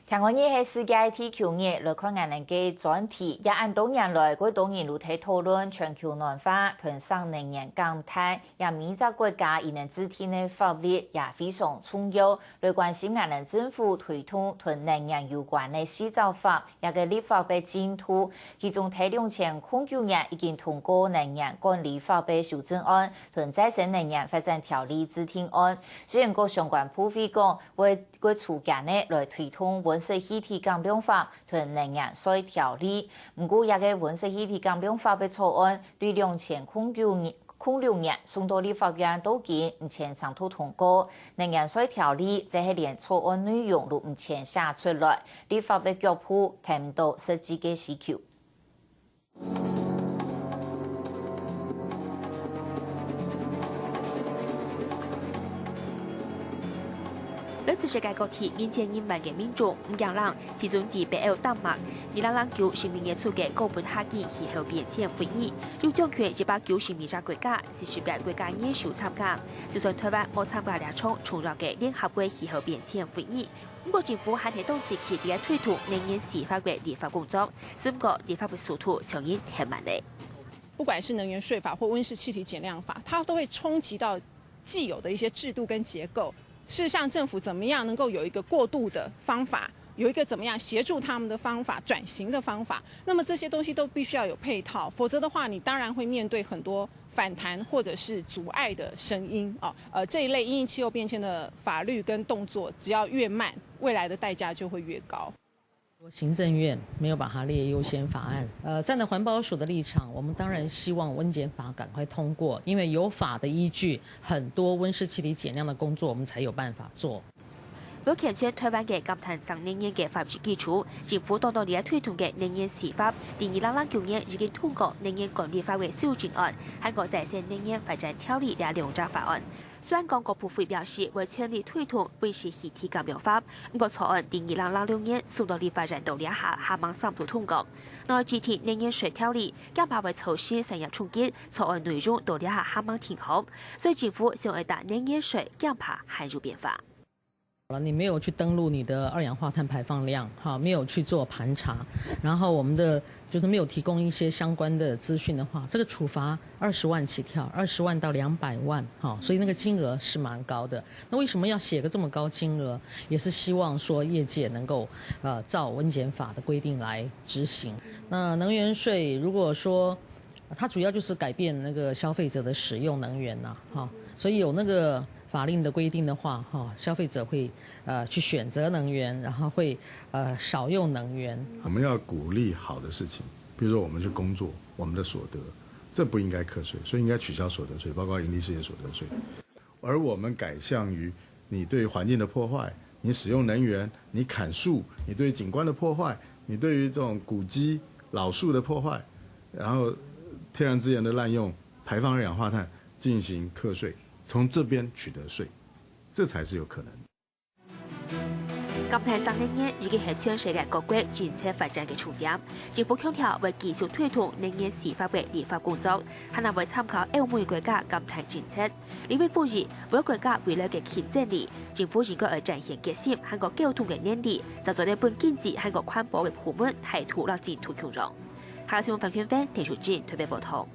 聽講呢係世界地球日，來看我哋嘅專題，也按多年來，佢當然露體討論全球暖化同生能源減碳，也每個國家亦能制定嘅法律也非常重要，來關心我哋政府推動同能源有關嘅施造法，也個立法嘅進度。其中喺2009年已經通過能源管理法嘅修正案同再生能源發展條例制定案，雖然個相關部會講為促進呢來推動溫室氣體減量法同能源稅條例，不過也個溫室氣體減量法嘅草案對2006年送到立法院到今唔前上圖通過，能源稅條例這係連草案內容都唔前寫出來，立法嘅腳步睇唔到實際嘅需求。來自世界各地1000萬嘅民眾唔驚冷，其中喺北歐丹麥，2009成年初嘅哥本哈根氣候變遷會議，有將佢192個國家40個國家元首參加，就算台灣冇參加兩場重要嘅聯合國氣候變遷會議，不過政府還係當時積極推動能源施法嘅立法工作，只不過立法嘅速度相應太慢咧。不管是能源稅法或溫室氣體減量法，它都會衝擊到既有的一些制度跟結構。事實上，政府怎麼樣能夠有一個過渡的方法，有一個怎麼樣協助他們的方法、轉型的方法？那麼這些東西都必須要有配套，否則的話，你當然會面對很多反彈或者是阻礙的聲音啊。這一類因應氣候變遷的法律跟動作，只要越慢，未來的代價就會越高。行政院沒有把它列優先法案。站在環保署的立場，我們當然希望溫減法趕快通過，因為有法的依據，很多溫室氣體減量的工作，我們才有辦法做。為強化台灣嘅減碳省能源嘅法律基礎，政府當地推動嘅能源施法，第2009年已經通過能源管理法嘅修正案，韓國再生能源發展條例嘅兩項法案。雖然講各部會表示會全力推動溫室氣體減量法，不過草案第2006年送到立法院度下望3讀通過。內具體能源稅條例減排為措施成日衝擊，草案內容度下望停好，所以政府想要打能源稅減排還有變化。你沒有去登錄你的二氧化碳排放量，沒有去做盤查，然後我們的就是沒有提供一些相關的資訊的話，這個處罰20萬起跳，20萬到200萬，所以那個金額是蠻高的。那為什麼要寫個這麼高金額？也是希望說業界能夠照溫減法的規定來執行。那能源稅如果說它主要就是改變那個消費者的使用能源啦，所以有那個法令的規定的話，消費者會去選擇能源，然後會少用能源。我們要鼓勵好的事情，比如說我們去工作，我們的所得，這不應該課稅，所以應該取消所得稅，包括營利事業所得稅。而我們改向於你對環境的破壞，你使用能源，你砍樹，你對景觀的破壞，你對於這種古蹟老樹的破壞，然後天然資源的濫用，排放二氧化碳進行課稅。從這邊取得稅，這才是有可能。減碳省能源已經係全世界各國政策發展嘅重點。政府強調會繼續推動能源施法嘅立法工作，可能會參考歐美國家減碳政策。呢位呼籲，每個國家未來嘅競爭力，政府應該要展現決心，韓國溝通嘅能力，就做日本經濟韓國環保嘅部門態度落進途強壯。下個新聞分享分田淑珍特別報道。